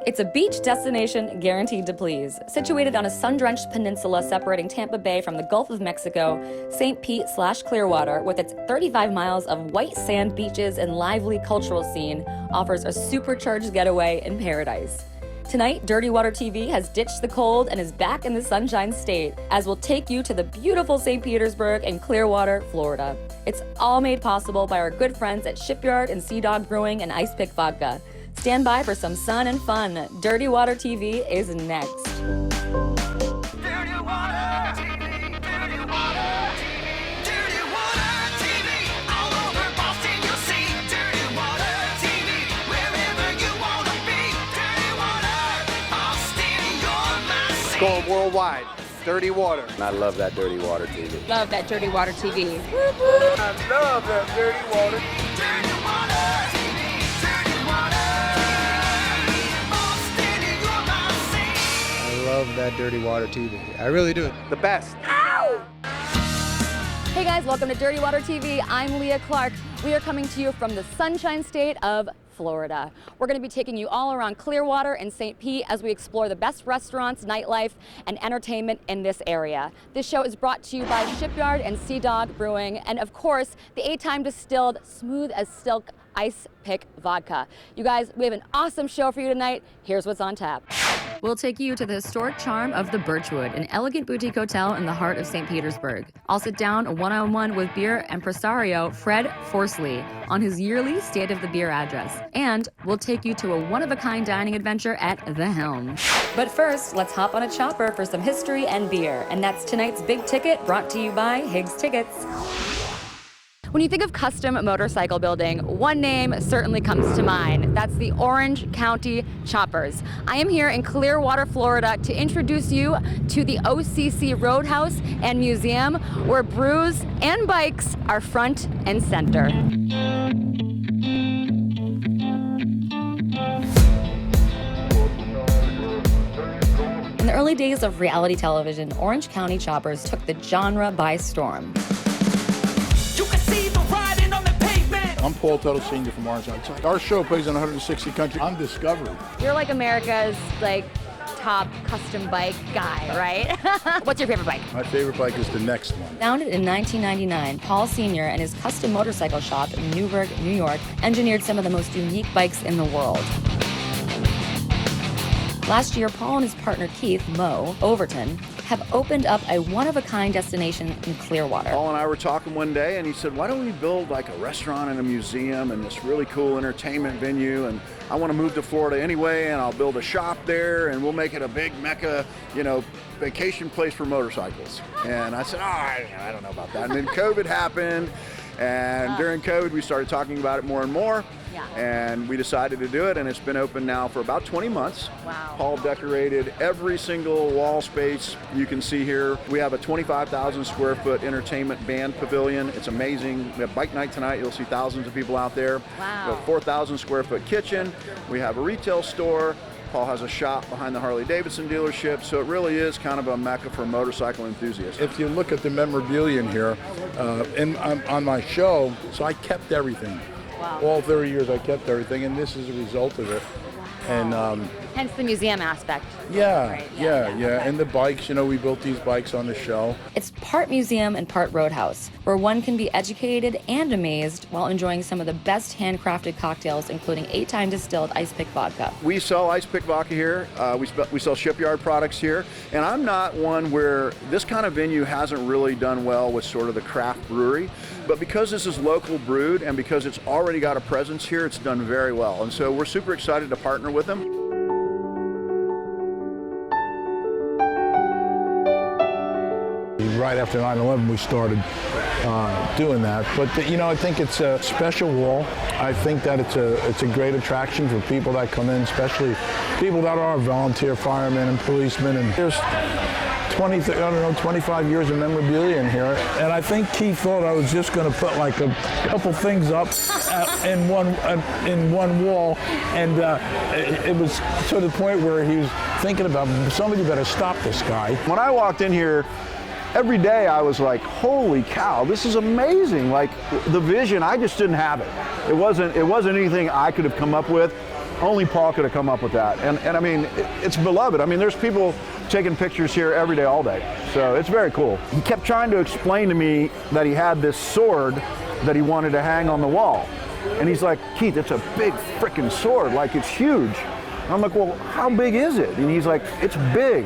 It's a beach destination guaranteed to please. Situated on a sun-drenched peninsula separating Tampa Bay from the Gulf of Mexico, Saint Pete/Clearwater, with its 35 miles of white sand beaches and lively cultural scene, offers a supercharged getaway in paradise. Tonight, Dirty Water TV has ditched the cold and is back in the Sunshine State, as we'll take you to the beautiful St. Petersburg and Clearwater, Florida. It's all made possible by our good friends at Shipyard and Sea Dog Brewing and Ice Pick Vodka. Stand by for some sun and fun. Dirty Water TV is next. Dirty Water TV, Dirty Water TV, Dirty Water TV. All over Boston you'll see Dirty Water TV. Wherever you want to be, Dirty Water. Boston, you're my city. Going worldwide. Dirty Water. I love that Dirty Water TV. Love that Dirty Water TV. I love that Dirty Water. Dirty Water TV, Dirty Water. Boston, you're my city. I love that Dirty Water TV. I really do. The best. Hey guys, welcome to Dirty Water TV. I'm Leah Clark. We are coming to you from the Sunshine State of Florida. We're going to be taking you all around Clearwater and St. Pete as we explore the best restaurants, nightlife, and entertainment in this area. This show is brought to you by Shipyard and Sea Dog Brewing, and of course, the 8-time distilled, smooth as silk Ice Pick Vodka. You guys, we have an awesome show for you tonight. Here's what's on tap. We'll take you to the historic charm of the Birchwood, an elegant boutique hotel in the heart of St. Petersburg. I'll sit down one-on-one with beer impresario Fred Forsley on his yearly State of the Beer address. And we'll take you to a one-of-a-kind dining adventure at the Helm. But first, let's hop on a chopper for some history and beer. And that's tonight's Big Ticket, brought to you by Higgs Tickets. When you think of custom motorcycle building, one name certainly comes to mind. That's the Orange County Choppers. I am here in Clearwater, Florida to introduce you to the OCC Road House and Museum, where brews and bikes are front and center. In the early days of reality television, Orange County Choppers took the genre by storm. I'm Paul Tuttle Sr. from Orange County. Our show plays in 160 countries on Discovery. You're like America's top custom bike guy, right? What's your favorite bike? My favorite bike is the next one. Founded in 1999, Paul Sr. and his custom motorcycle shop in Newburgh, New York, engineered some of the most unique bikes in the world. Last year, Paul and his partner Keith Mo Overton have opened up a one-of-a-kind destination in Clearwater. Paul and I were talking one day and he said, why don't we build like a restaurant and a museum and this really cool entertainment venue, and I want to move to Florida anyway and I'll build a shop there and we'll make it a big Mecca, vacation place for motorcycles. And I said, I don't know about that. And then COVID happened, and during COVID we started talking about it more and more. And we decided to do it, and it's been open now for about 20 months. Wow. Paul decorated every single wall space you can see here. We have a 25,000 square foot entertainment band pavilion. It's amazing. We have bike night tonight. You'll see thousands of people out there. Wow. We have a 4,000 square foot kitchen. We have a retail store. Paul has a shop behind the Harley-Davidson dealership, so it really is kind of a mecca for motorcycle enthusiasts. If you look at the memorabilia in here, on my show, so I kept everything. Wow. All 30 years I kept everything, and this is a result of it. Wow. And hence the museum aspect. yeah, Right, yeah. okay. And the bikes, we built these bikes on the show. It's part museum and part roadhouse, where one can be educated and amazed while enjoying some of the best handcrafted cocktails, including 8-time distilled Ice Pick Vodka. We sell Ice Pick Vodka here. We sell Shipyard products here. And I'm not one where this kind of venue hasn't really done well with sort of the craft brewery. But because this is local brewed and because it's already got a presence here, it's done very well. And so we're super excited to partner with them. Right after 9/11, we started doing that. But I think it's a special wall. I think that it's a great attraction for people that come in, especially people that are volunteer firemen and policemen. And there's 25 years of memorabilia in here. And I think Keith thought I was just going to put like a couple things up in one wall, and it was to the point where he was thinking about, somebody better stop this guy. When I walked in here, every day I was like, holy cow, this is amazing. Like the vision, I just didn't have it. It wasn't anything I could have come up with. Only Paul could have come up with that. And I mean, it's beloved. I mean, there's people taking pictures here every day, all day. So it's very cool. He kept trying to explain to me that he had this sword that he wanted to hang on the wall. And he's like, Keith, it's a big freaking sword, like it's huge. And I'm like, well, how big is it? And he's like, it's big.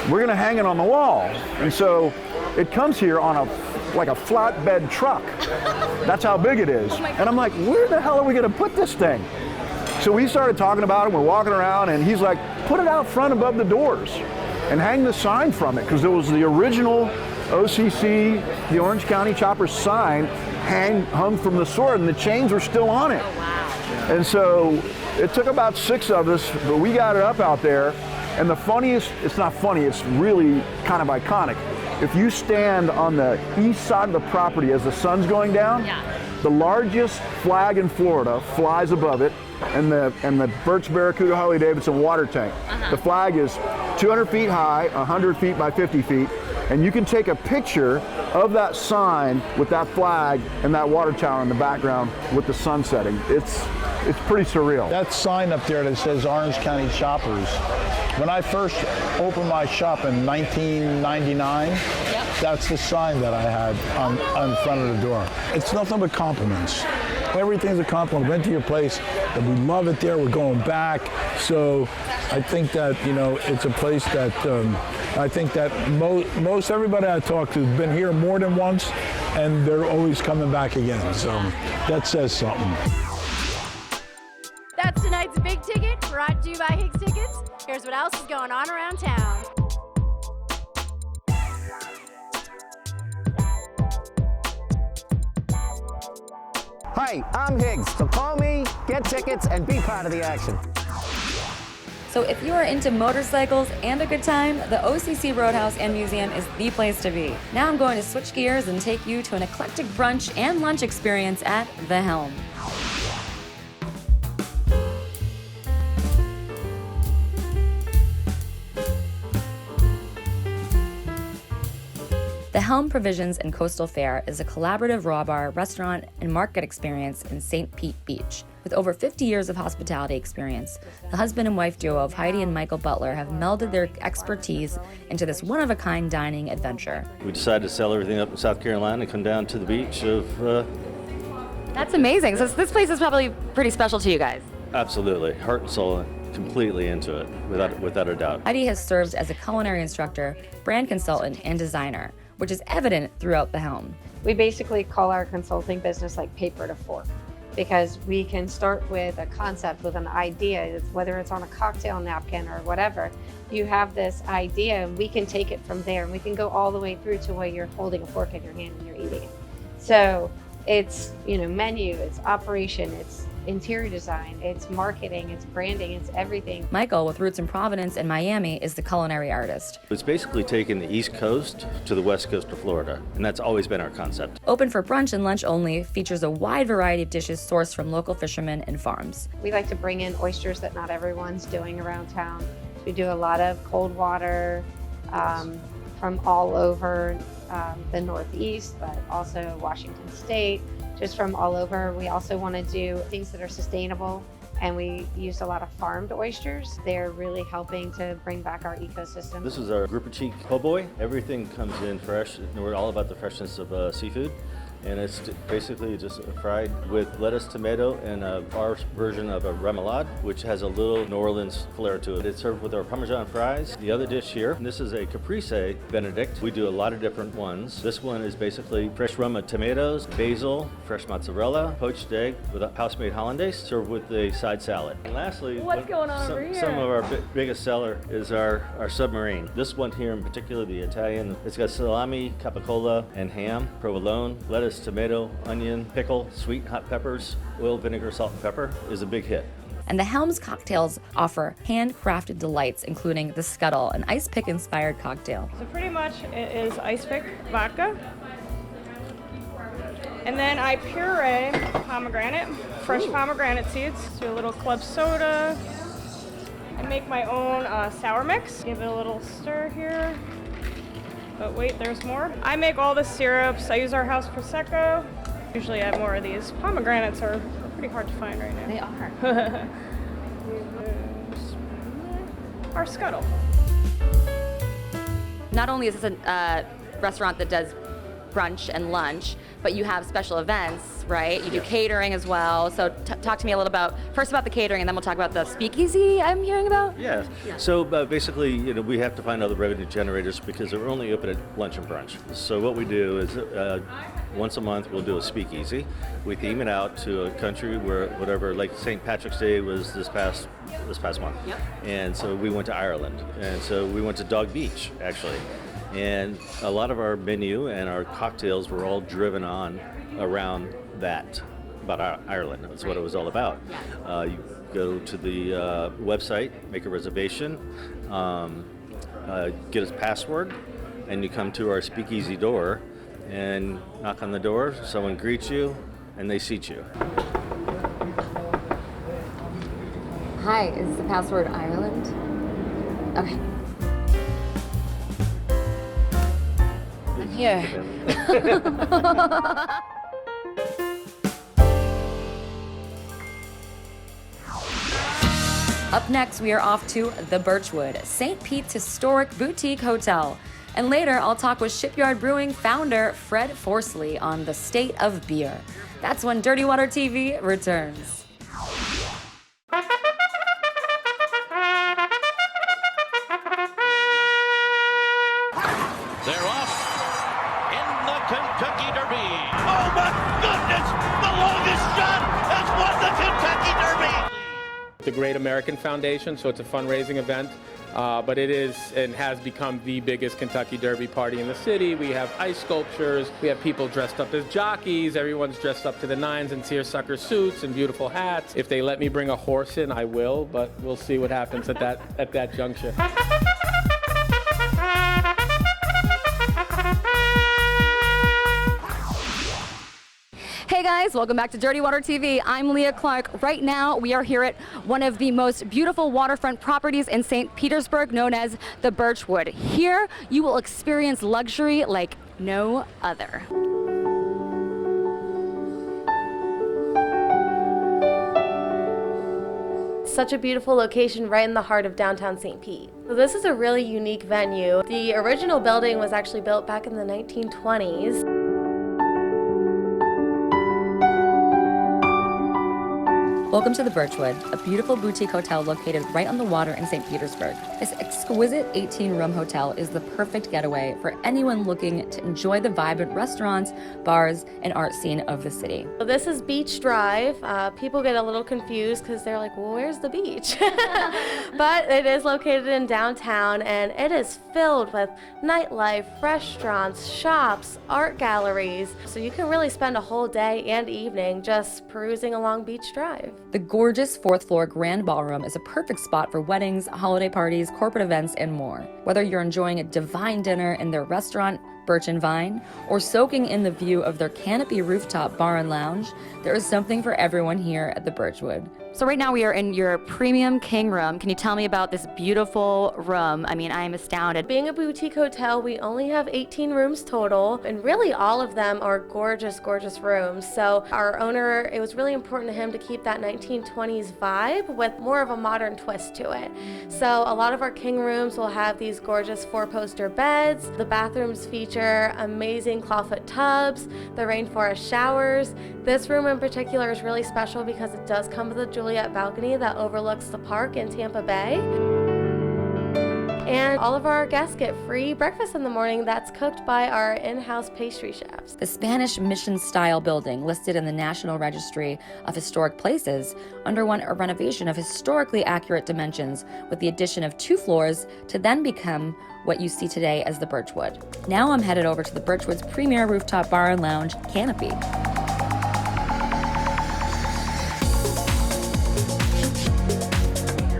We're gonna hang it on the wall. And so it comes here on like a flatbed truck. That's how big it is. And I'm like, where the hell are we gonna put this thing? So we started talking about it, we're walking around, and he's like, put it out front above the doors and hang the sign from it, because it was the original OCC, the Orange County Choppers sign, hung from the sword, and the chains were still on it. Oh, wow. And so it took about 6 of us, but we got it up out there. And the funniest, it's not funny, it's really kind of iconic. If you stand on the east side of the property as the sun's going down, the largest flag in Florida flies above it, and the Birch Barracuda Harley Davidson water tank. The flag is 200 feet high, 100 feet by 50 feet, and you can take a picture of that sign with that flag and that water tower in the background with the sun setting. It's pretty surreal. That sign up there that says Orange County Choppers, when I first opened my shop in 1999, that's the sign that I had on front of the door. It's nothing but compliments. Everything's a compliment. Went to your place, and we love it there. We're going back. So I think that, you know, it's a place that I think that most everybody I talk to has been here more than once, and they're always coming back again. So that says something. That's tonight's Big Ticket, brought to you by Higgs Tickets. Here's what else is going on around town. Hi, I'm Higgs, so call me, get tickets, and be part of the action. So if you are into motorcycles and a good time, the OCC Road House and Museum is the place to be. Now I'm going to switch gears and take you to an eclectic brunch and lunch experience at the Helm. The Helm Provisions and Coastal Fare is a collaborative raw bar, restaurant, and market experience in Saint Pete Beach. With over 50 years of hospitality experience, the husband and wife duo of Heidi and Michael Butler have melded their expertise into this one-of-a-kind dining adventure. We decided to sell everything up in South Carolina and come down to the beach of... That's amazing. So this place is probably pretty special to you guys. Absolutely. Heart and soul, completely into it, without a doubt. Heidi has served as a culinary instructor, brand consultant, and designer, which is evident throughout the Helm. We basically call our consulting business like paper to fork, because we can start with a concept, with an idea, whether it's on a cocktail napkin or whatever. You have this idea and we can take it from there, and we can go all the way through to where you're holding a fork in your hand and you're eating it. So it's, you know, menu, it's operation, it's interior design, it's marketing, it's branding, it's everything. Michael, with roots in Providence and Miami, is the culinary artist. It's basically taken the East Coast to the West Coast of Florida, and that's always been our concept. Open for brunch and lunch only, features a wide variety of dishes sourced from local fishermen and farms. We like to bring in oysters that not everyone's doing around town. We do a lot of cold water from all over the Northeast, but also Washington State, just from all over. We also want to do things that are sustainable, and we use a lot of farmed oysters. They're really helping to bring back our ecosystem. This is our grouper cheek po' boy. Everything comes in fresh. We're all about the freshness of seafood. And it's basically just fried with lettuce, tomato, and our version of a remoulade, which has a little New Orleans flair to it. It's served with our Parmesan fries. The other dish here, and this is a caprese Benedict. We do a lot of different ones. This one is basically fresh Roma tomatoes, basil, fresh mozzarella, poached egg with a house-made hollandaise, served with a side salad. And lastly, What's going on over here? Some of our biggest seller is our submarine. This one here in particular, the Italian, it's got salami, capicola, and ham, provolone, lettuce, tomato, onion, pickle, sweet hot peppers, oil, vinegar, salt, and pepper is a big hit. And the Helm's cocktails offer handcrafted delights, including the Scuttle, an ice pick inspired cocktail. So pretty much it is ice pick vodka. And then I puree pomegranate, fresh pomegranate seeds. Do a little club soda. I make my own sour mix. Give it a little stir here. But wait, there's more. I make all the syrups. I use our house Prosecco. Usually I have more of these. Pomegranates are pretty hard to find right now. They are. our scuttle. Not only is this a restaurant that does brunch and lunch, but you have special events, right? You do catering as well. So talk to me a little first about the catering, and then we'll talk about the speakeasy I'm hearing about. Yeah. So basically, we have to find other revenue generators because we're only open at lunch and brunch. So what we do is once a month we'll do a speakeasy. We theme it out to a country where whatever, like St. Patrick's Day was this past month. Yep. And so we went to Ireland, and so we went to Dog Beach actually. And a lot of our menu and our cocktails were all driven on around that, about Ireland. That's what it was all about. You go to the website, make a reservation, get a password, and you come to our speakeasy door and knock on the door. Someone greets you, and they seat you. Hi, is the password Ireland? Okay. I'm here. Up next, we are off to the Birchwood, Saint Pete's historic boutique hotel. And later, I'll talk with Shipyard Brewing founder Fred Forsley on the state of beer. That's when Dirty Water TV returns. They're off in the Kentucky Derby. Oh my goodness! The longest shot has won the Kentucky Derby. The Great American Foundation, so it's a fundraising event, but it is and has become the biggest Kentucky Derby party in the city. We have ice sculptures, we have people dressed up as jockeys, everyone's dressed up to the nines in seersucker suits and beautiful hats. If they let me bring a horse in, I will, but we'll see what happens at that juncture. Hey guys, welcome back to Dirty Water TV. I'm Leah Clark. Right now, we are here at one of the most beautiful waterfront properties in St. Petersburg, known as the Birchwood. Here, you will experience luxury like no other. Such a beautiful location right in the heart of downtown St. Pete. So this is a really unique venue. The original building was actually built back in the 1920s. Welcome to the Birchwood, a beautiful boutique hotel located right on the water in St. Petersburg. This exquisite 18-room hotel is the perfect getaway for anyone looking to enjoy the vibrant restaurants, bars, and art scene of the city. So this is Beach Drive. People get a little confused because they're like, well, where's the beach? But it is located in downtown, and it is filled with nightlife, restaurants, shops, art galleries. So you can really spend a whole day and evening just perusing along Beach Drive. The gorgeous fourth-floor grand ballroom is a perfect spot for weddings, holiday parties, corporate events, and more. Whether you're enjoying a divine dinner in their restaurant, Birch and Vine, or soaking in the view of their canopy rooftop bar and lounge, there is something for everyone here at the Birchwood. So right now we are in your premium king room. Can you tell me about this beautiful room? I mean, I am astounded. Being a boutique hotel, we only have 18 rooms total, and really all of them are gorgeous, gorgeous rooms. So our owner, it was really important to him to keep that 1920s vibe with more of a modern twist to it. So a lot of our king rooms will have these gorgeous 4-poster beds. The bathrooms feature amazing clawfoot tubs, the rainforest showers. This room in particular is really special because it does come with a Juliet balcony that overlooks the park in Tampa Bay. And all of our guests get free breakfast in the morning that's cooked by our in-house pastry chefs. The Spanish mission-style building, listed in the National Registry of Historic Places, underwent a renovation of historically accurate dimensions with the addition of 2 floors to then become what you see today as the Birchwood. Now I'm headed over to the Birchwood's premier rooftop bar and lounge, Canopy.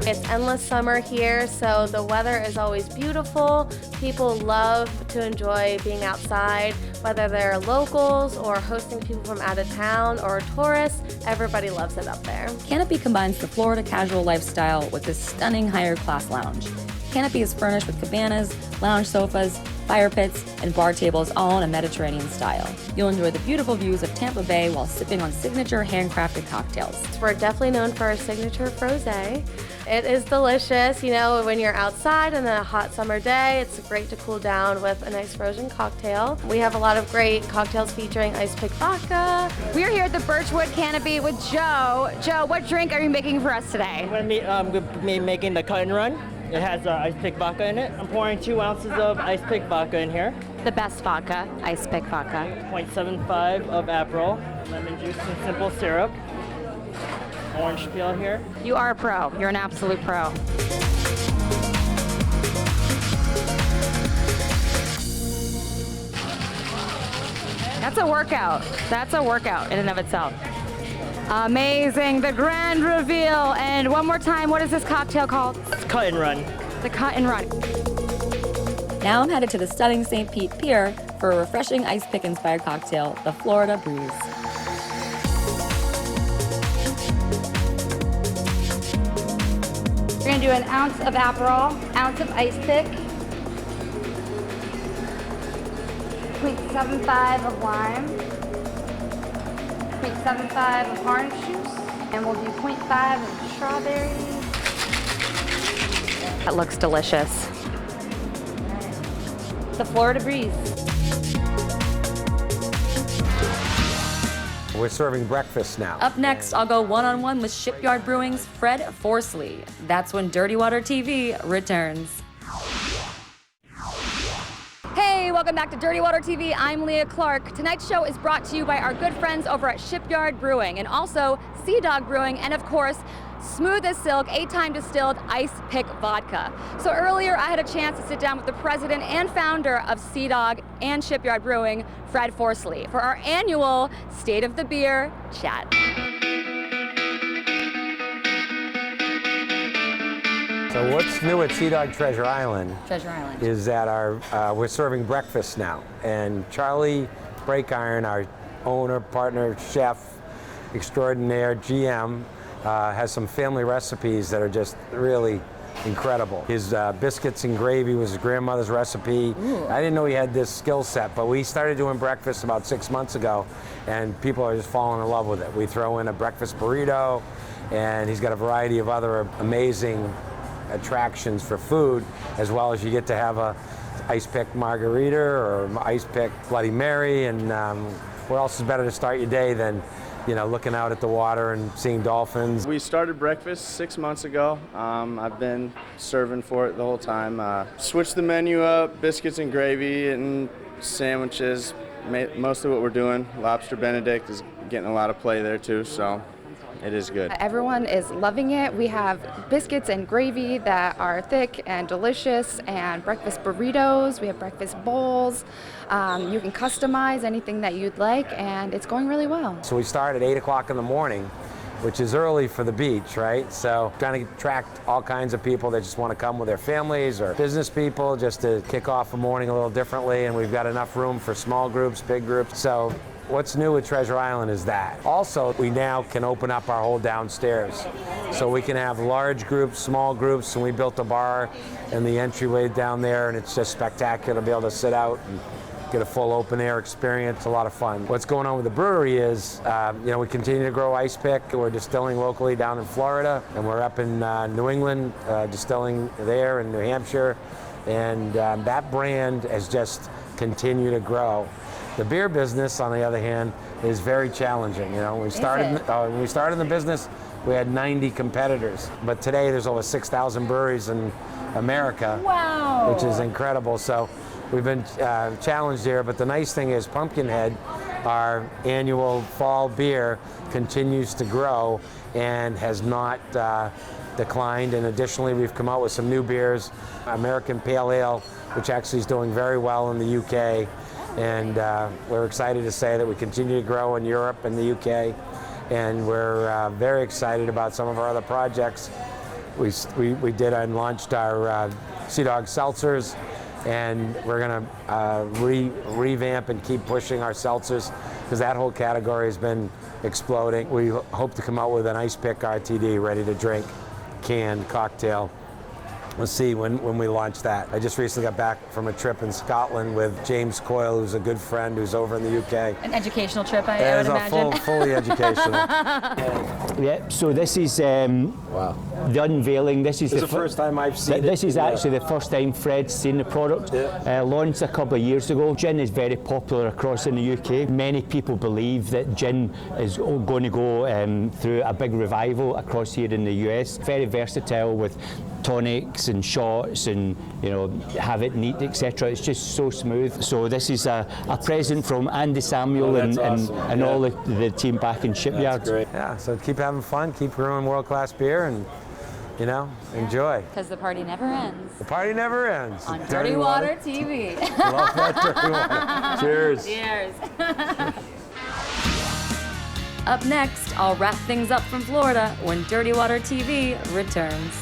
It's endless summer here, so the weather is always beautiful. People love to enjoy being outside, whether they're locals or hosting people from out of town or tourists. Everybody loves it up there. Canopy combines the Florida casual lifestyle with this stunning higher class lounge. Canopy is furnished with cabanas, lounge sofas, fire pits, and bar tables all in a Mediterranean style. You'll enjoy the beautiful views of Tampa Bay while sipping on signature handcrafted cocktails. We're definitely known for our signature frosé. It is delicious. You know, when you're outside on a hot summer day, it's great to cool down with a nice frozen cocktail. We have a lot of great cocktails featuring ice pick vodka. We're here at the Birchwood Canopy with Joe. Joe, what drink are you making for us today? I'm going to be making the cut and run. It has ice pick vodka in it. I'm pouring 2 ounces of ice pick vodka in here. The best vodka, ice pick vodka. 0.75 of Aperol, lemon juice and simple syrup. Orange peel here. You are a pro. You're an absolute pro. That's a workout. That's a workout in and of itself. Amazing, the grand reveal. And one more time, what is this cocktail called? It's cut and run. The cut and run. Now I'm headed to the stunning Saint Pete Pier for a refreshing ice pick inspired cocktail, the Florida Breeze. We're gonna do an ounce of Aperol, ounce of ice pick, 0.75 of lime, 0.75 of orange juice, and we'll do 0.5 of strawberry. That looks delicious. The Florida Breeze. We're serving breakfast now. Up next, I'll go one-on-one with Shipyard Brewing's Fred Forsley. That's when Dirty Water TV returns. Hey, welcome back to Dirty Water TV. I'm Leah Clark. Tonight's show is brought to you by our good friends over at Shipyard Brewing and also Sea Dog Brewing and, of course, Smooth as Silk, 8-time distilled ice pick vodka. So earlier I had a chance to sit down with the president and founder of Sea Dog and Shipyard Brewing, Fred Forsley, for our annual State of the Beer chat. So what's new at Sea Dog Treasure Island? Treasure Island. Is that we're serving breakfast now. And Charlie Breakiron, our owner, partner, chef extraordinaire, GM, has some family recipes that are just really incredible. His biscuits and gravy was his grandmother's recipe. Ooh. I didn't know he had this skill set, but we started doing breakfast about 6 months ago, and people are just falling in love with it. We throw in a breakfast burrito, and he's got a variety of other amazing attractions for food, as well as you get to have a ice pick margarita or ice pick Bloody Mary, and where else is better to start your day than looking out at the water and seeing dolphins. We started breakfast 6 months ago. I've been serving for it the whole time. Switched the menu up, biscuits and gravy and sandwiches. Most of what we're doing. Lobster Benedict is getting a lot of play there too, so it is good. Everyone is loving it. We have biscuits and gravy that are thick and delicious, and breakfast burritos. We have breakfast bowls. You can customize anything that you'd like, and it's going really well. So we start at 8 o'clock in the morning, which is early for the beach, right? So trying to attract all kinds of people that just want to come with their families or business people just to kick off the morning a little differently, and we've got enough room for small groups, big groups. So what's new at Treasure Island is that. Also, we now can open up our whole downstairs. So we can have large groups, small groups, and we built a bar in the entryway down there, and it's just spectacular to be able to sit out and get a full open air experience. A lot of fun. What's going on with the brewery is, we continue to grow ice pick. We're distilling locally down in Florida, and we're up in New England, distilling there in New Hampshire, and that brand has just continued to grow. The beer business, on the other hand, is very challenging. When we started in the business, we had 90 competitors, but today there's over 6,000 breweries in America, wow, which is incredible. So we've been challenged here, but the nice thing is Pumpkinhead, our annual fall beer, continues to grow and has not declined. And additionally, we've come out with some new beers, American Pale Ale, which actually is doing very well in the UK. And we're excited to say that we continue to grow in Europe and the UK, and we're very excited about some of our other projects. We did and launched our Sea Dog seltzers, and we're going to revamp and keep pushing our seltzers because that whole category has been exploding. We hope to come out with an ice pick RTD, ready to drink, canned cocktail. We'll see when we launch that. I just recently got back from a trip in Scotland with James Coyle, who's a good friend who's over in the UK. An educational trip, I would imagine. Fully educational. Yeah, so this is, wow. the unveiling. This is This is the first time I've seen it. This is actually the first time Fred's seen the product. Launched a couple of years ago. Gin is very popular across in the UK. Many people believe that gin is going to go through a big revival across here in the US. Very versatile with tonics and shots and, you know, have it neat, etc. It's just so smooth. So this is a present from Andy Samuel and all the team back in Shipyard. That's great. Yeah, so keep having fun, keep brewing world-class beer, and, you know, enjoy. Because the party never ends. The party never ends. On Dirty Water TV. Love that Dirty Water. Cheers. Cheers. Up next, I'll wrap things up from Florida when Dirty Water TV returns.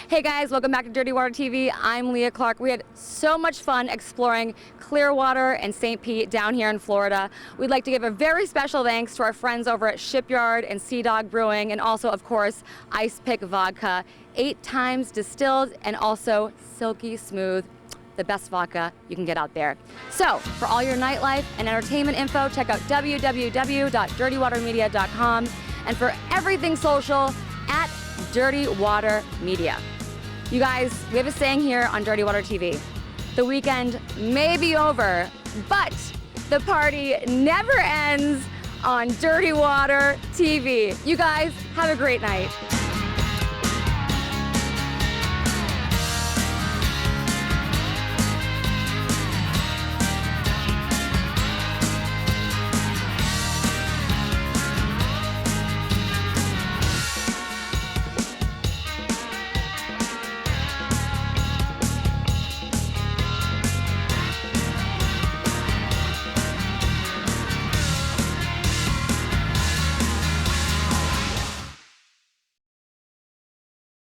Hey guys, welcome back to Dirty Water TV. I'm Leah Clark. We had so much fun exploring Clearwater and Saint Pete down here in Florida. We'd like to give a very special thanks to our friends over at Shipyard and Sea Dog Brewing, and also, of course, Ice Pick Vodka, 8 times distilled and also silky smooth. The best vodka you can get out there. So, for all your nightlife and entertainment info, check out www.dirtywatermedia.com, and for everything social, at Dirty Water Media. You guys, we have a saying here on Dirty Water TV. The weekend may be over, but the party never ends on Dirty Water TV. You guys, have a great night.